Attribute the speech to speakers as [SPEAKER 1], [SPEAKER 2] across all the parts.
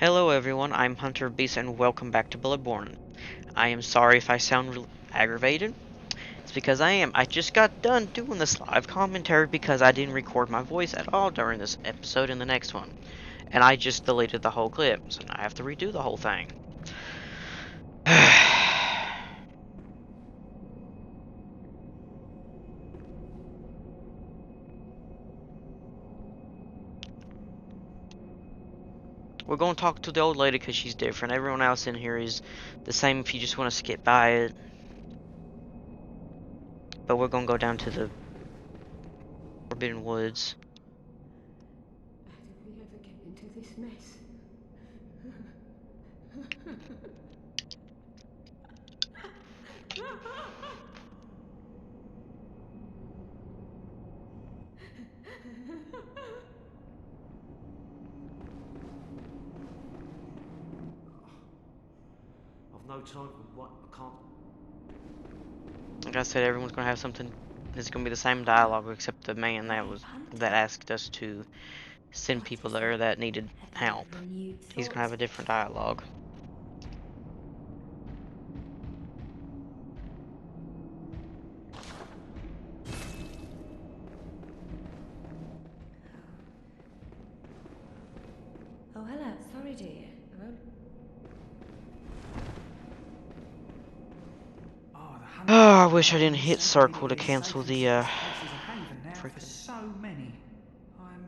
[SPEAKER 1] Hello everyone, I'm Hunter Beast and welcome back to Bloodborne. I am sorry if I sound aggravated. It's because I am. I just got done doing this live commentary because I didn't record my voice at all during this episode and the next one. And I just deleted the whole clip, so now I have to redo the whole thing. We're going to talk to the old lady because she's different. Everyone else in here is the same if you just want to skip by it. But we're going to go down to the Forbidden Woods.
[SPEAKER 2] How did we ever get into this mess?
[SPEAKER 3] I've no time for what I can't.
[SPEAKER 1] Like I said, everyone's going to have something. It's going to be the same dialogue except the man that asked us to send people there that needed help. He's gonna have a different dialogue.
[SPEAKER 2] Oh, hello. Sorry, dear.
[SPEAKER 1] Oh, I wish I didn't hit circle to cancel the
[SPEAKER 3] For
[SPEAKER 1] freaking.
[SPEAKER 3] so many. I'm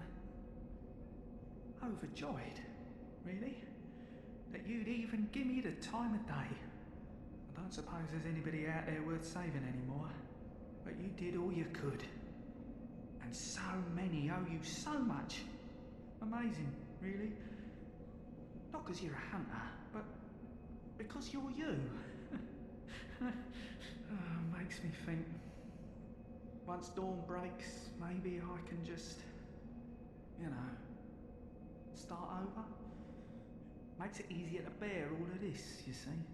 [SPEAKER 3] overjoyed, really, that you'd even give me the time of day. I don't suppose there's anybody out there worth saving anymore, but you did all you could. And so many owe you so much. Amazing, really. Not because you're a hunter, but because you're you. Makes me think. Once dawn breaks, maybe I can just, start over. Makes it easier to bear all of this, you see.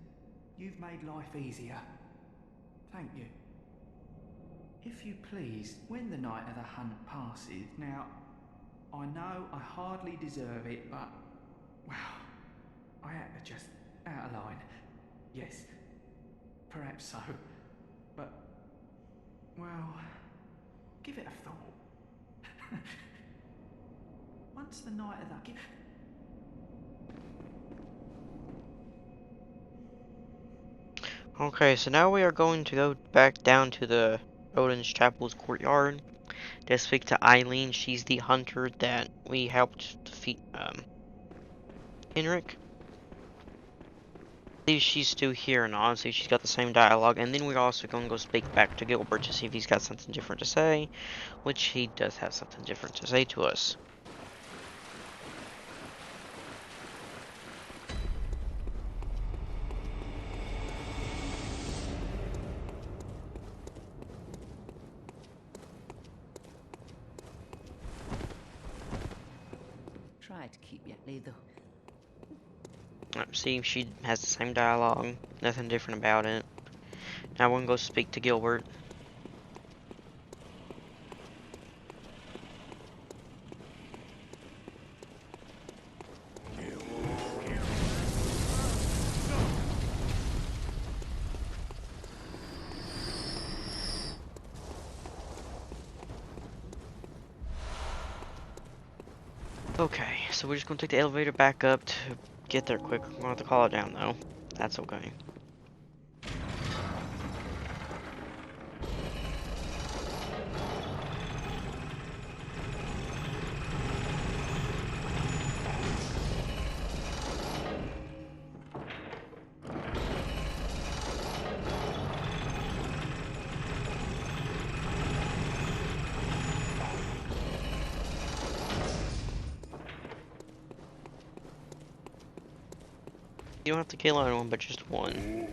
[SPEAKER 3] You've made life easier. Thank you. If you please, when the night of the hunt passes, now, I know I hardly deserve it, but, well, I had to just out of line. Yes, perhaps so. But, well, give it a thought. Once the night of the...
[SPEAKER 1] Okay, so now we are going to go back down to the Odin's Chapel's courtyard to speak to Eileen. She's the hunter that we helped defeat Henrik. I believe she's still here, and honestly, she's got the same dialogue. And then we're also going to go speak back to Gilbert to see if he's got something different to say, which he does have something different to say to us.
[SPEAKER 2] Try to keep your leather.
[SPEAKER 1] See, she has the same dialogue, nothing different about it. Now we're going to go speak to Gilbert. Okay, so we're just gonna take the elevator back up to get there quick. We're gonna have to call it down though. That's okay. You don't have to kill anyone, but just one.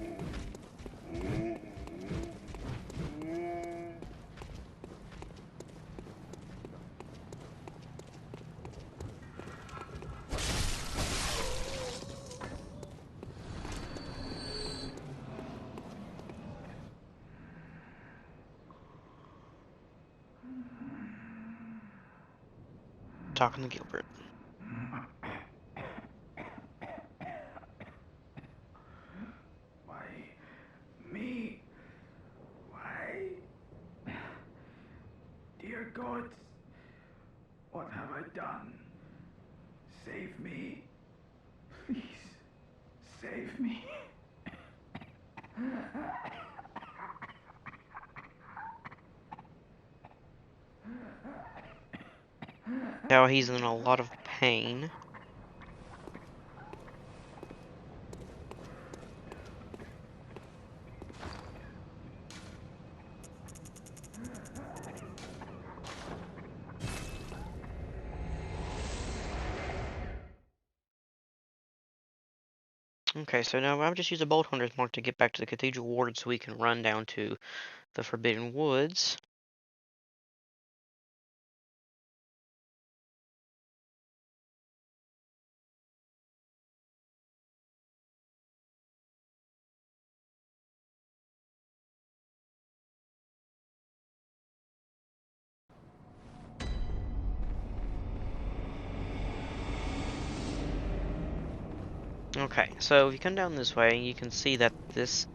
[SPEAKER 1] Talking to Gilbert.
[SPEAKER 3] Woods. What have I done? Save me. Please, save me.
[SPEAKER 1] Now he's in a lot of pain. Okay, so now I'll just use a bolt hunter's mark to get back to the cathedral ward so we can run down to the Forbidden Woods. Okay, so if you come down this way, you can see that this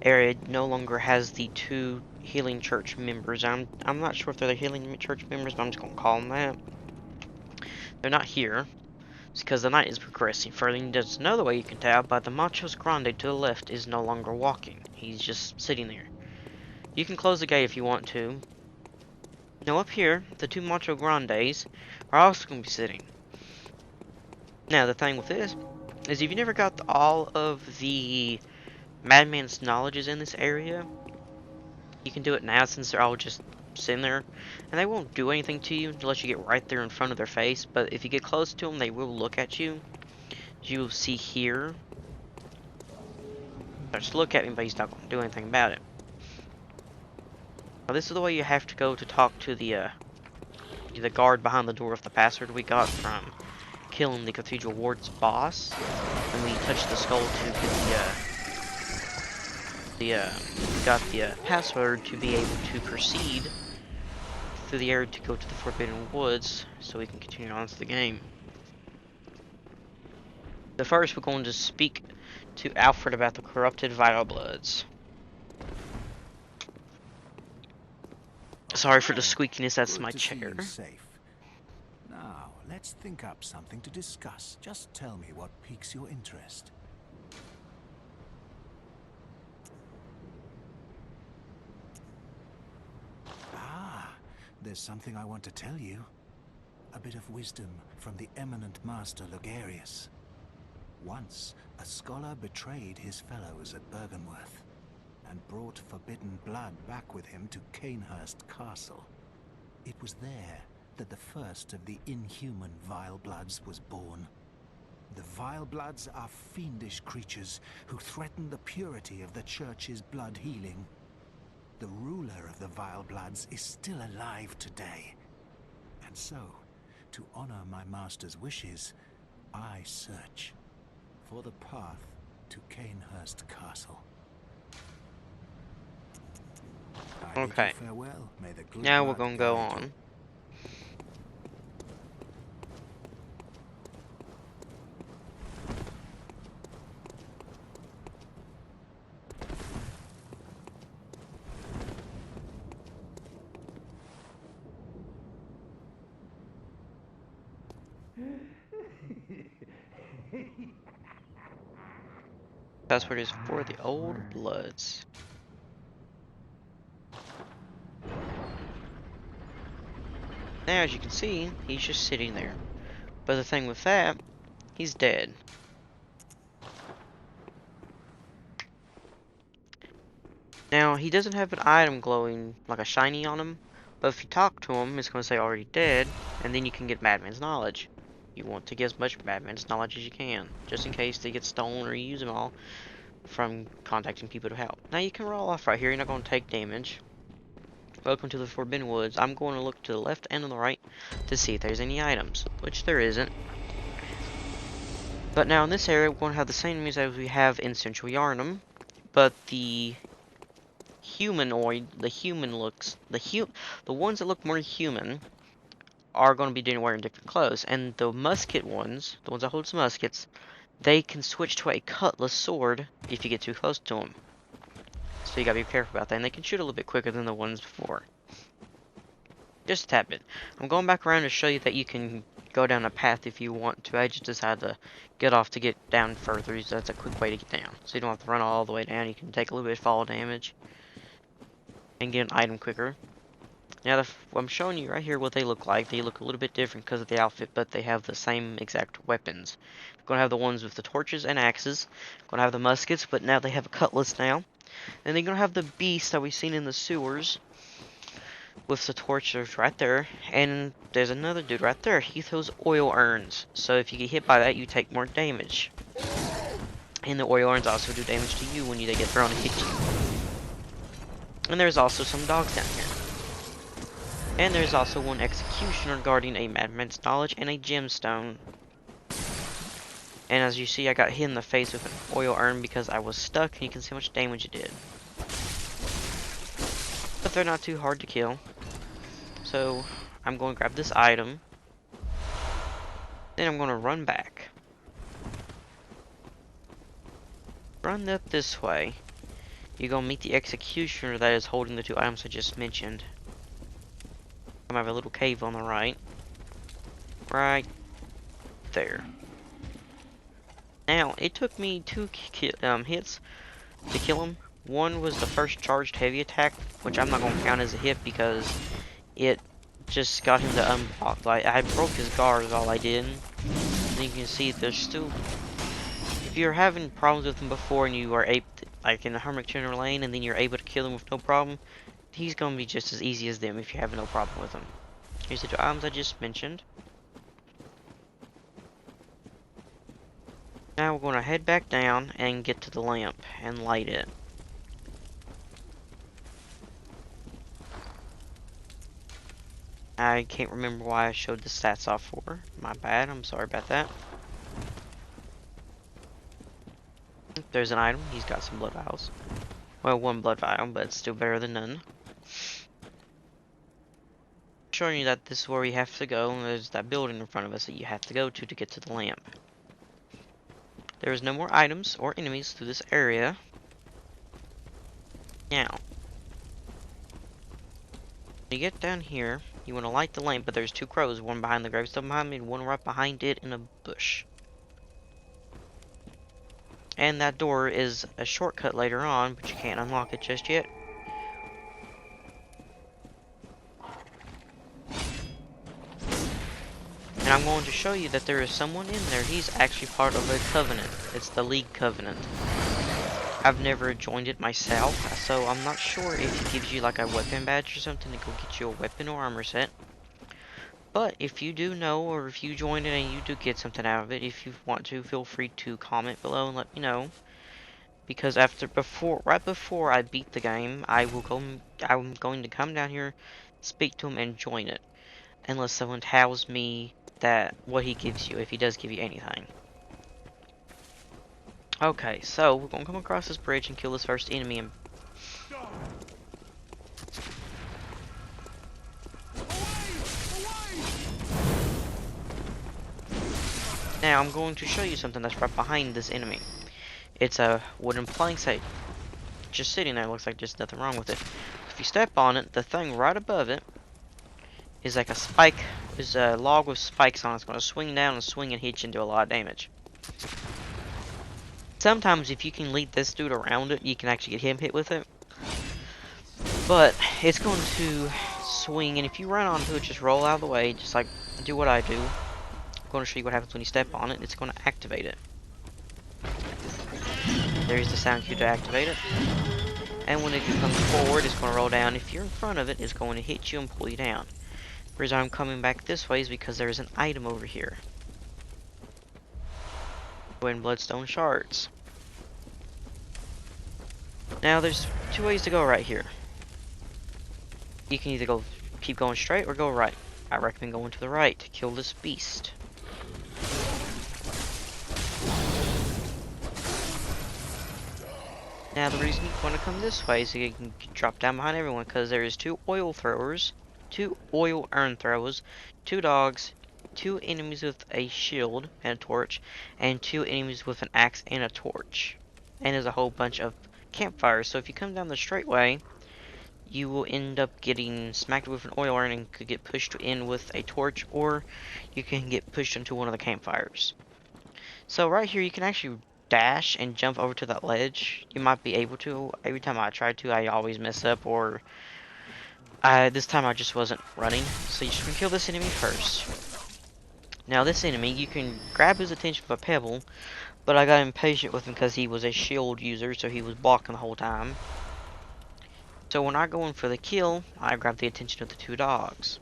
[SPEAKER 1] area no longer has the two healing church members. I'm not sure if they're the healing church members, but I'm just gonna call them that. They're not here. It's because the night is progressing further. And there's another way you can tell, but the Machos Grande to the left is no longer walking. He's just sitting there. You can close the gate if you want to. Now up here, the two Macho Grandes are also going to be sitting. Now the thing with this is if you never got all of the Madman's knowledges in this area, you can do it now since they're all just sitting there. And they won't do anything to you unless you get right there in front of their face. But if you get close to them, they will look at you. You'll see here. Just look at me, but he's not going to do anything about it. Now this is the way you have to go to talk to the guard behind the door with the password we got from killing the Cathedral Ward's boss. And we touched the skull to get we got the password to be able to proceed through the area to go to the Forbidden Woods, so we can continue on to the game. But first, we're going to speak to Alfred about the corrupted Vital Bloods. Sorry for the squeakiness, that's my chair.
[SPEAKER 4] Safe. Now, let's think up something to discuss. Just tell me what piques your interest. Ah, there's something I want to tell you. A bit of wisdom from the eminent master Logarius. Once, a scholar betrayed his fellows at Bergenworth and brought forbidden blood back with him to Canehurst Castle. It was there that the first of the inhuman Vile Bloods was born. The Vile Bloods are fiendish creatures who threaten the purity of the Church's blood healing. The ruler of the Vile Bloods is still alive today. And so, to honor my master's wishes, I search for the path to Canehurst Castle.
[SPEAKER 1] Okay.
[SPEAKER 4] Farewell. May the good
[SPEAKER 1] Now we're
[SPEAKER 4] blood
[SPEAKER 1] gonna go
[SPEAKER 4] guide you.
[SPEAKER 1] on. Password is for the Old Bloods. Now, as you can see, he's just sitting there. But the thing with that, he's dead. Now, he doesn't have an item glowing like a shiny on him, but if you talk to him, it's going to say already dead, and then you can get Madman's knowledge. You want to get as much Madman's knowledge as you can, just in case they get stolen or you use them all from contacting people to help. Now, you can roll off right here, you're not going to take damage. Welcome to the Forbidden Woods. I'm going to look to the left and on the right to see if there's any items, which there isn't. But now in this area, we're going to have the same enemies as we have in Central Yarnum, but the humanoid, the ones that look more human are going to be wearing different clothes, and the musket ones, the ones that hold muskets, they can switch to a cutlass sword if you get too close to them. So you gotta be careful about that, and they can shoot a little bit quicker than the ones before. Just tap it. I'm going back around to show you that you can go down a path if you want to. I just decided to get off to get down further. So that's a quick way to get down. So you don't have to run all the way down. You can take a little bit of fall damage and get an item quicker. Now, I'm showing you right here what they look like. They look a little bit different because of the outfit, but they have the same exact weapons. I'm going to have the ones with the torches and axes. Going to have the muskets, but now they have a cutlass now. And they're going to have the beast that we've seen in the sewers with the torches right there. And there's another dude right there. He throws oil urns. So if you get hit by that, you take more damage. And the oil urns also do damage to you when they get thrown and hit you. And there's also some dogs down here. And there's also one executioner guarding a madman's knowledge and a gemstone. And as you see, I got hit in the face with an oil urn because I was stuck, and you can see how much damage it did. But they're not too hard to kill. So I'm going to grab this item. Then I'm going to run back. Run up this way. You're going to meet the executioner that is holding the two items I just mentioned. I have a little cave on the right. Right there. Now, it took me two hits to kill him. One was the first charged heavy attack, which I'm not going to count as a hit because it just got him to unblock. Like, I broke his guard is all I did. And you can see there's still... If you're having problems with him before and you are able to, like in the Hermit Lane, and then you're able to kill him with no problem, he's going to be just as easy as them if you have no problem with him. Here's the two items I just mentioned. Now we're going to head back down and get to the lamp and light it. I can't remember why I showed the stats off for. My bad, I'm sorry about that. There's an item, he's got some blood vials. Well, one blood vial, but it's still better than none. Showing you that this is where we have to go, and there's that building in front of us that you have to go to get to the lamp. There is no more items or enemies through this area. Now, when you get down here, you want to light the lamp, but there's two crows, one behind the gravestone behind me, and one right behind it in a bush. And that door is a shortcut later on, but you can't unlock it just yet. And I'm going to show you that there is someone in there. He's actually part of a covenant. It's the League Covenant. I've never joined it myself, so I'm not sure if it gives you like a weapon badge or something to go get you a weapon or armor set. But if you do know, or if you join it and you do get something out of it, if you want to, feel free to comment below and let me know. Because right before I beat the game, I'm going to come down here, speak to him, and join it. Unless someone tells me that what he gives you, if he does give you anything. Okay, so we're gonna come across this bridge and kill this first enemy. And now I'm going to show you something that's right behind this enemy. It's a wooden plank site. Just sitting there, looks like there's nothing wrong with it. If you step on it, the thing right above it is like a spike, is a log with spikes on it. It's going to swing down and swing and hit you and do a lot of damage. Sometimes if you can lead this dude around it, you can actually get him hit with it. But it's going to swing, and if you run onto it, just roll out of the way, just like do what I do. I'm going to show you what happens when you step on it. It's going to activate it. There's the sound cue to activate it. And when it comes forward, it's going to roll down. If you're in front of it, it's going to hit you and pull you down. The reason I'm coming back this way is because there's an item over here. Twin bloodstone shards. Now there's two ways to go right here. You can either keep going straight or go right. I recommend going to the right to kill this beast. Now the reason you want to come this way is so you can drop down behind everyone, because there is two oil throwers, two oil urn throwers, two dogs, two enemies with a shield and a torch, and two enemies with an axe and a torch. And there's a whole bunch of campfires. So if you come down the straight way, you will end up getting smacked with an oil urn and could get pushed in with a torch, or you can get pushed into one of the campfires. So right here, you can actually dash and jump over to that ledge. You might be able to. Every time I try to, I always mess up, or this time I just wasn't running. So you just want to kill this enemy first. Now this enemy, you can grab his attention with a pebble, but I got impatient with him because he was a shield user, so he was blocking the whole time. So when I go in for the kill, I grab the attention of the two dogs.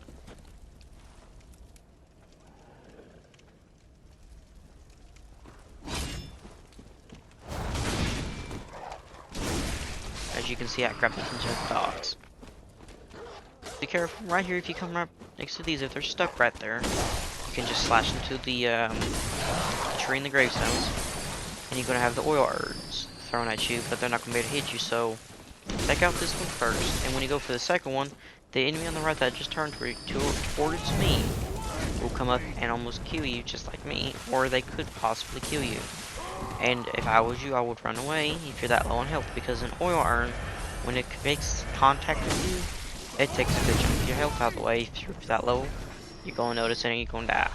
[SPEAKER 1] As you can see, I grab the attention of the dogs. Be careful right here if you come right next to these. If they're stuck right there, you can just slash into the tree and the gravestones, and you're gonna have the oil urns thrown at you, but they're not gonna be able to hit you. So take out this one first, and when you go for the second one, the enemy on the right that just turned towards me will come up and almost kill you, just like me, or they could possibly kill you. And if I was you, I would run away if you're that low on health, because an oil urn, when it makes contact with you, it takes a good chunk of your health out of the way. If you're that low, you're gonna notice it and you're gonna die.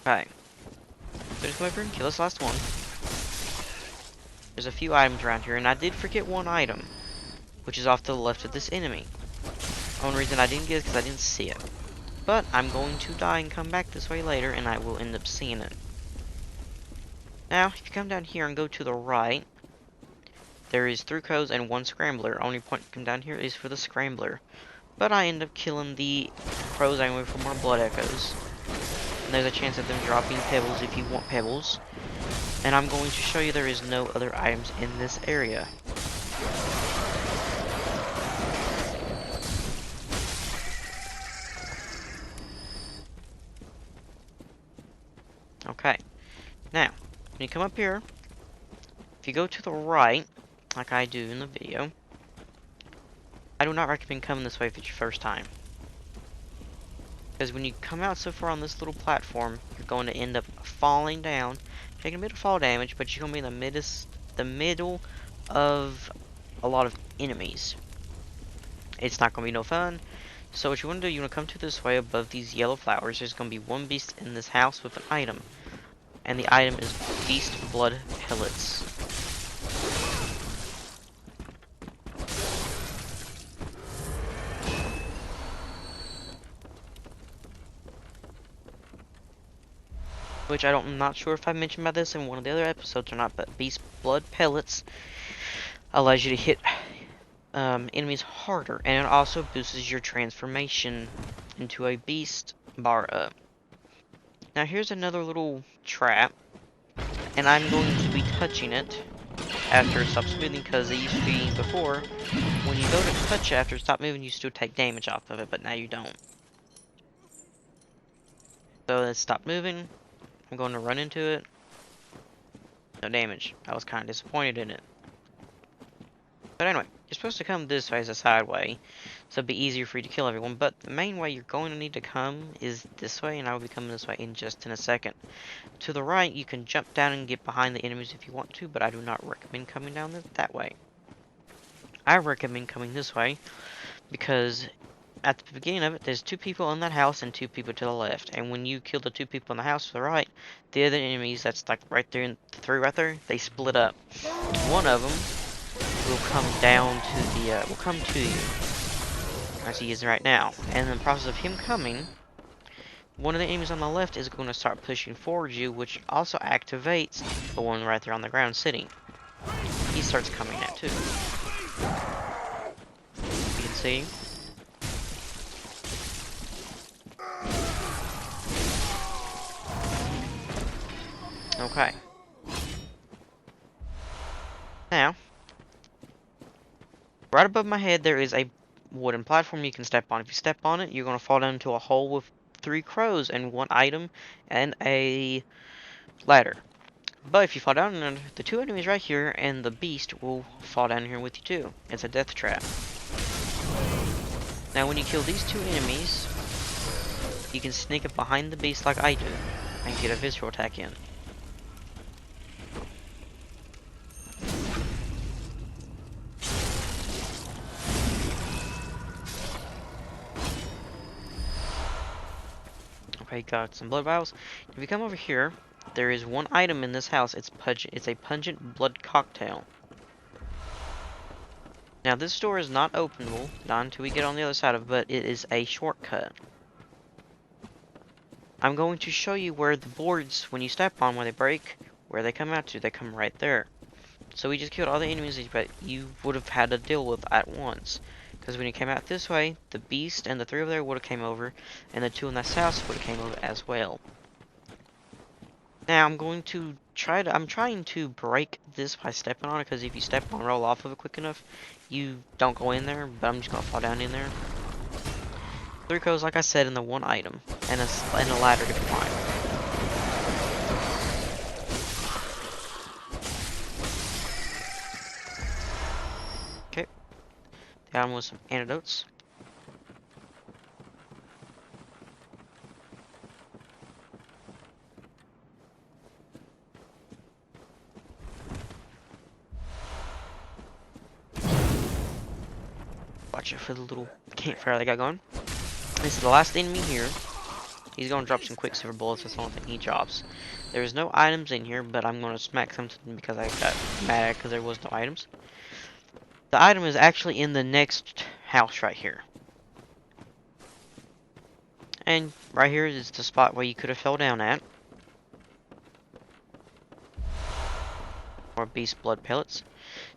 [SPEAKER 1] Okay. So just come over and kill this last one. There's a few items around here, and I did forget one item, which is off to the left of this enemy. The only reason I didn't get it is because I didn't see it. But I'm going to die and come back this way later, and I will end up seeing it. Now, if you come down here and go to the right, there is 3 crows and 1 scrambler. Only point to come down here is for the scrambler. But I end up killing the crows anyway for more blood echoes. And there's a chance of them dropping pebbles if you want pebbles. And I'm going to show you there is no other items in this area. Okay. Now, when you come up here, if you go to the right, like I do in the video, I do not recommend coming this way if it's your first time. Because when you come out so far on this little platform, you're going to end up falling down, taking a bit of fall damage, but you're going to be in the middle of a lot of enemies. It's not going to be no fun. So what you want to do, you want to come to this way above these yellow flowers. There's going to be one beast in this house with an item. And the item is beast blood pellets. Which I'm not sure if I mentioned about this in one of the other episodes or not, but beast blood pellets allows you to hit enemies harder, and it also boosts your transformation into a beast bar up. Now here's another little trap, and I'm going to be touching it after it stops moving, because it used to be before, when you go to touch it after it stops moving, you still take damage off of it, but now you don't. So it stopped moving. I'm going to run into it. No damage. I was kind of disappointed in it. But anyway, you're supposed to come this way as a side way, so it'd be easier for you to kill everyone. But the main way you're going to need to come is this way, and I will be coming this way in just a second. To the right, you can jump down and get behind the enemies if you want to, but I do not recommend coming down that way. I recommend coming this way, because at the beginning of it, there's 2 people in that house and 2 people to the left. And when you kill the 2 people in the house to the right, the other enemies that's like right there, in the 3 right there, they split up. One of them will come down to the, will come to you, as he is right now. And in the process of him coming, one of the enemies on the left is going to start pushing forward you, which also activates the one right there on the ground sitting. He starts coming at too. You can see. Okay. Now, right above my head there is a wooden platform you can step on. If you step on it, you're going to fall down into a hole with 3 crows and 1 item and a ladder. But if you fall down, the 2 enemies right here and the beast will fall down here with you too. It's a death trap. Now when you kill these 2 enemies, you can sneak up behind the beast like I do and get a visceral attack in. Okay, got some blood vials. If you come over here, there is one item in this house. It's a pungent blood cocktail. Now this door is not openable, not until we get on the other side of it, but it is a shortcut. I'm going to show you where the boards, when you step on, where they break, where they come out to. They come right there. So we just killed all the enemies that you would have had to deal with at once. Because when you came out this way, the beast and the three over there would have came over, and the two in this house would have came over as well. Now I'm trying to break this by stepping on it, because if you step on roll off of it quick enough, you don't go in there, but I'm just gonna fall down in there. 3 crows, like I said, in the one item, and a ladder to climb. Okay, down with some antidotes. Watch it for the little campfire they got going. This is the last enemy here. He's going to drop some quicksilver bullets. That's the only thing he drops. There's no items in here, but I'm going to smack something because I got mad because there was no items. The item is actually in the next house right here. And right here is the spot where you could have fell down at. Or beast blood pellets.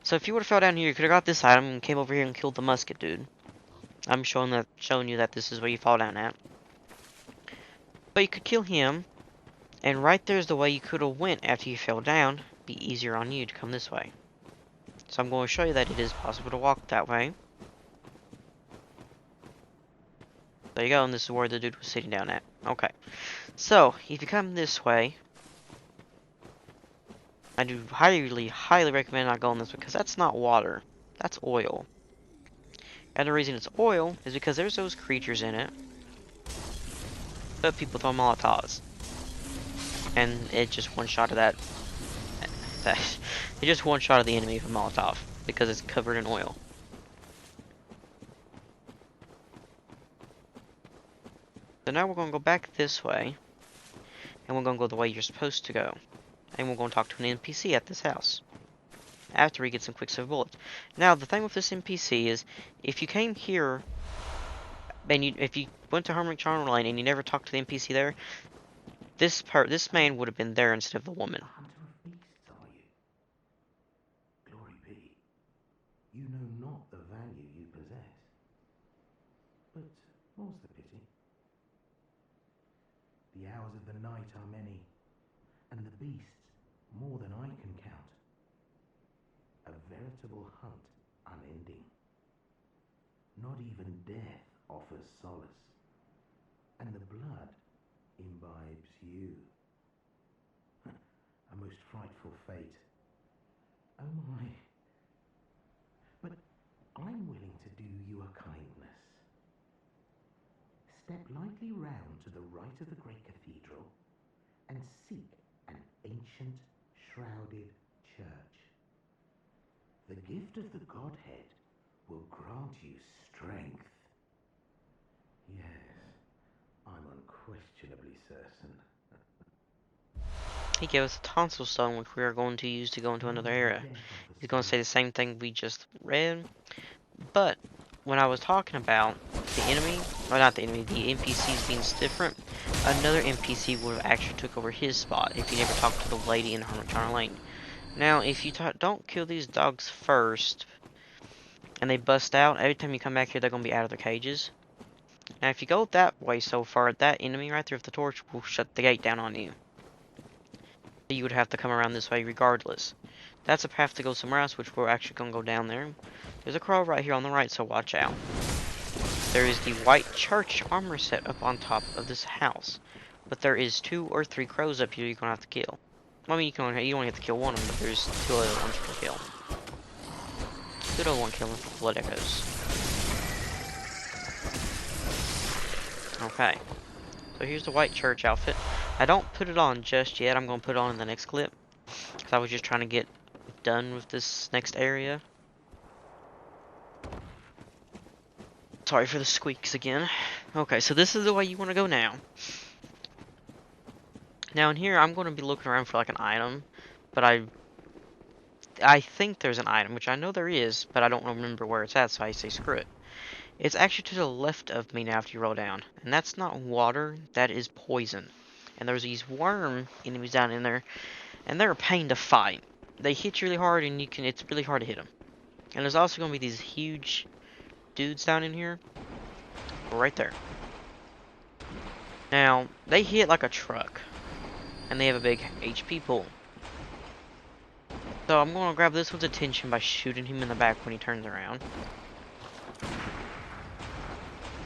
[SPEAKER 1] So if you would have fell down here, you could have got this item and came over here and killed the musket dude. I'm showing you that this is where you fall down at. But you could kill him, and right there's the way you could have went after you fell down. Be easier on you to come this way. So I'm going to show you that it is possible to walk that way. There you go, and this is where the dude was sitting down at. Okay. So, if you come this way, I do highly recommend not going this way, because that's not water. That's oil. And the reason it's oil is because there's those creatures in it. But people throw Molotovs. And it just one-shot of that. It just one-shot of the enemy with a Molotov. Because it's covered in oil. So now we're going to go back this way. And we're going to go the way you're supposed to go. And we're going to talk to an NPC at this house. After we get some quicksilver bullets. Now, the thing with this NPC is, if you came here, and if you went to Hermit Charnel Lane and you never talked to the NPC there, this man would have been there instead of the woman.
[SPEAKER 3] A hunter of beasts, are you? Glory be. You know not the value you possess. But more's the pity. The hours of the night are many, and the beasts more than I can count. A veritable hunt unending. Not even death offers solace, and the blood imbibes you. A most frightful fate. Oh my. But I'm willing to do you a kindness. Step lightly round to the right of the great cathedral and seek an ancient, shrouded church. The gift of the Godhead will grant you strength. Yes, I'm unquestionably certain.
[SPEAKER 1] He gave us a tonsil stone, which we are going to use to go into another area. He's going to say the same thing we just read. But, when I was talking about the enemy, or not the enemy, the NPCs being different, another NPC would have actually took over his spot if you never talked to the lady in Hermit Charnel Lane. Now, if you don't kill these dogs first, and they bust out, every time you come back here, they're going to be out of their cages. Now, if you go that way so far, that enemy right there with the torch will shut the gate down on you. You would have to come around this way regardless. That's a path to go somewhere else, which we're actually going to go down there. There's a crow right here on the right, so watch out. There is the white church armor set up on top of this house. But there is 2 or 3 crows up here you're going to have to kill. I mean, you only have to kill one of them, but there's 2 other ones you can kill. Good old one killing for blood echoes. Okay. So here's the white church outfit. I don't put it on just yet. I'm going to put it on in the next clip. Because I was just trying to get done with this next area. Sorry for the squeaks again. Okay, so this is the way you want to go now. Now in here, I'm going to be looking around for like an item, but I think there's an item, which I know there is, but I don't remember where it's at, so I say screw it. It's actually to the left of me now after you roll down, and that's not water, that is poison. And there's these worm enemies down in there, and they're a pain to fight. They hit you really hard, and it's really hard to hit them. And there's also going to be these huge dudes down in here, right there. Now, they hit like a truck, and they have a big HP pool. So I'm going to grab this one's attention by shooting him in the back when he turns around.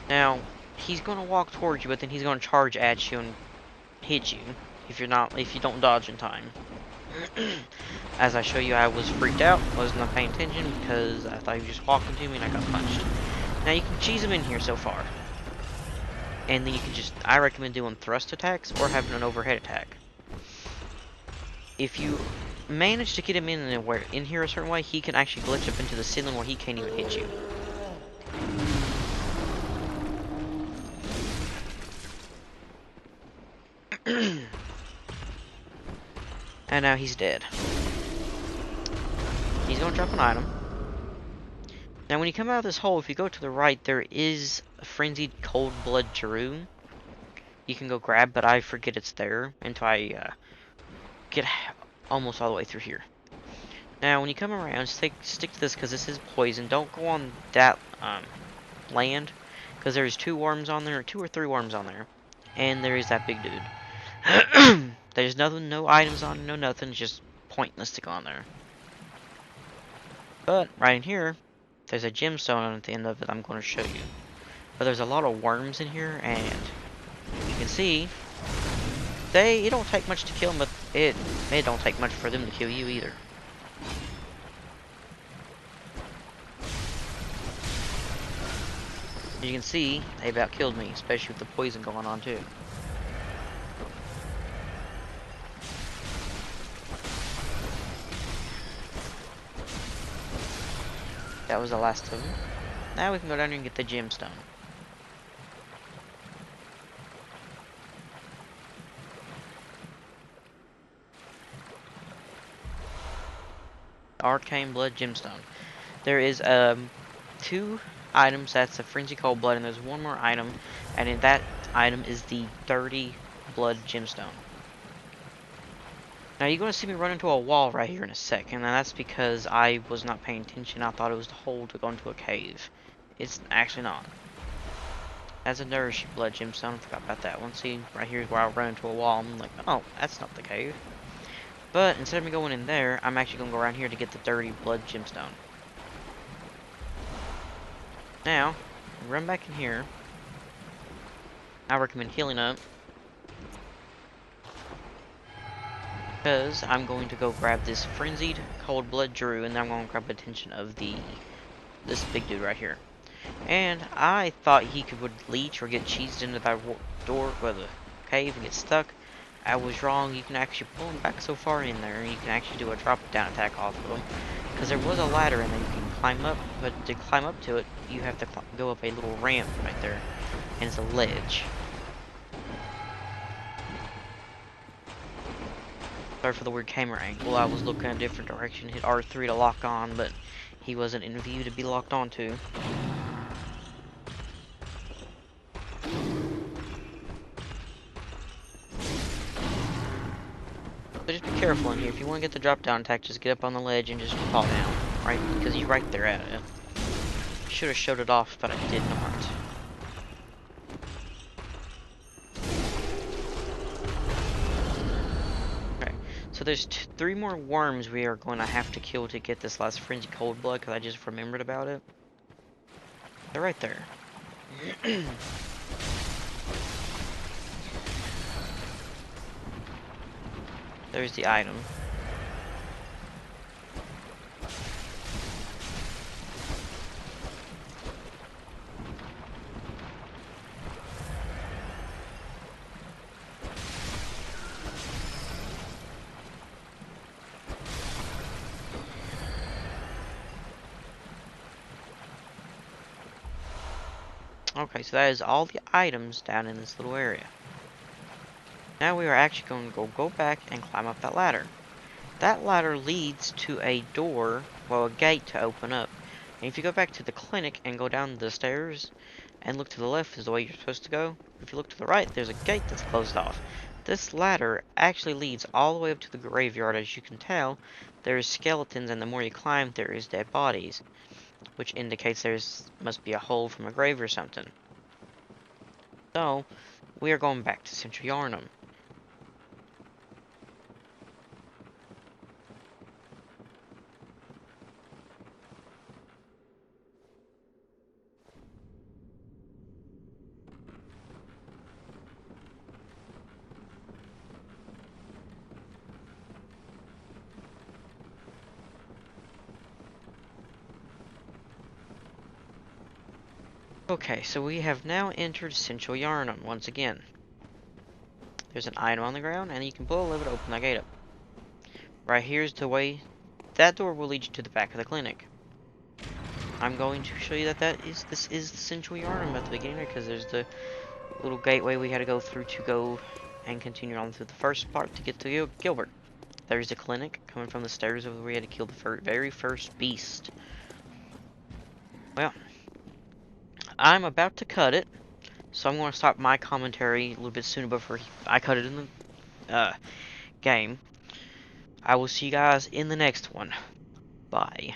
[SPEAKER 1] Now, he's going to walk towards you, but then he's going to charge at you and hit you if you don't dodge in time. As I show you, I was freaked out, wasn't paying attention because I thought he was just walking to me and I got punched. Now you can cheese him in here so far. And then you can I recommend doing thrust attacks or having an overhead attack. If you manage to get him in here a certain way, he can actually glitch up into the ceiling where he can't even hit you. And now he's dead. He's going to drop an item. Now when you come out of this hole, if you go to the right, there is a frenzied cold blood Jeru. You can go grab, but I forget it's there until I get almost all the way through here. Now when you come around, stick to this because this is poison. Don't go on that land because there's two or three worms on there, and there is that big dude. There's no items on it, no nothing. It's just pointless to go on there. But right in here, there's a gemstone at the end of it I'm going to show you. But there's a lot of worms in here, and you can see it don't take much to kill them, but it don't take much for them to kill you either. As you can see, they about killed me, especially with the poison going on too. That was the last of them. Now we can go down here and get the gemstone. Arcane Blood Gemstone. There is two items. That's a Frenzy Cold Blood, and there's one more item, and in that item is the Dirty Blood Gemstone. Now you're going to see me run into a wall right here in a second, and that's because I was not paying attention. I thought it was the hole to go into a cave. It's actually not. That's a Nourish Blood Gemstone. I forgot about that one. See, right here is where I run into a wall. I'm like, oh, that's not the cave. But instead of me going in there, I'm actually going to go around here to get the Dirty Blood Gemstone. Now, run back in here. I recommend healing up, because I'm going to go grab this Frenzied Cold Blood Jeru, and then I'm going to grab the attention of this big dude right here. And I thought he would leech or get cheesed into that door or the cave and get stuck. I was wrong. You can actually pull him back so far in there, and you can actually do a drop down attack off of him. Because there was a ladder in there you can climb up, but to climb up to it, you have to go up a little ramp right there, and it's a ledge. Sorry for the weird camera angle. I was looking in a different direction, hit R3 to lock on, but he wasn't in view to be locked onto. So just be careful in here. If you want to get the drop down attack, just get up on the ledge and just fall down, right? Because he's right there at it. Should have showed it off, but I did not. Okay, so there's three more worms we are going to have to kill to get this last Frenzy Cold Blood, because I just remembered about it. They're right there. There's the item. Okay, so that is all the items down in this little area. Now we are actually going to go back and climb up that ladder. That ladder leads to a door, well, a gate to open up. And if you go back to the clinic and go down the stairs and look to the left is the way you're supposed to go. If you look to the right, there's a gate that's closed off. This ladder actually leads all the way up to the graveyard. As you can tell, there's skeletons, and the more you climb, there is dead bodies, which indicates there's must be a hole from a grave or something. So, we are going back to Central Yarnum. Okay, so we have now entered Central Yarnum once again. There's an item on the ground, and you can pull a lever to open that gate up. Right here's the way. That door will lead you to the back of the clinic. I'm going to show you that this is the Central Yarnum at the beginning, because there's the little gateway we had to go through to go and continue on through the first part to get to Gilbert. There's the clinic coming from the stairs over where we had to kill the very first beast. Well, I'm about to cut it, so I'm going to stop my commentary a little bit sooner before I cut it in the game. I will see you guys in the next one. Bye.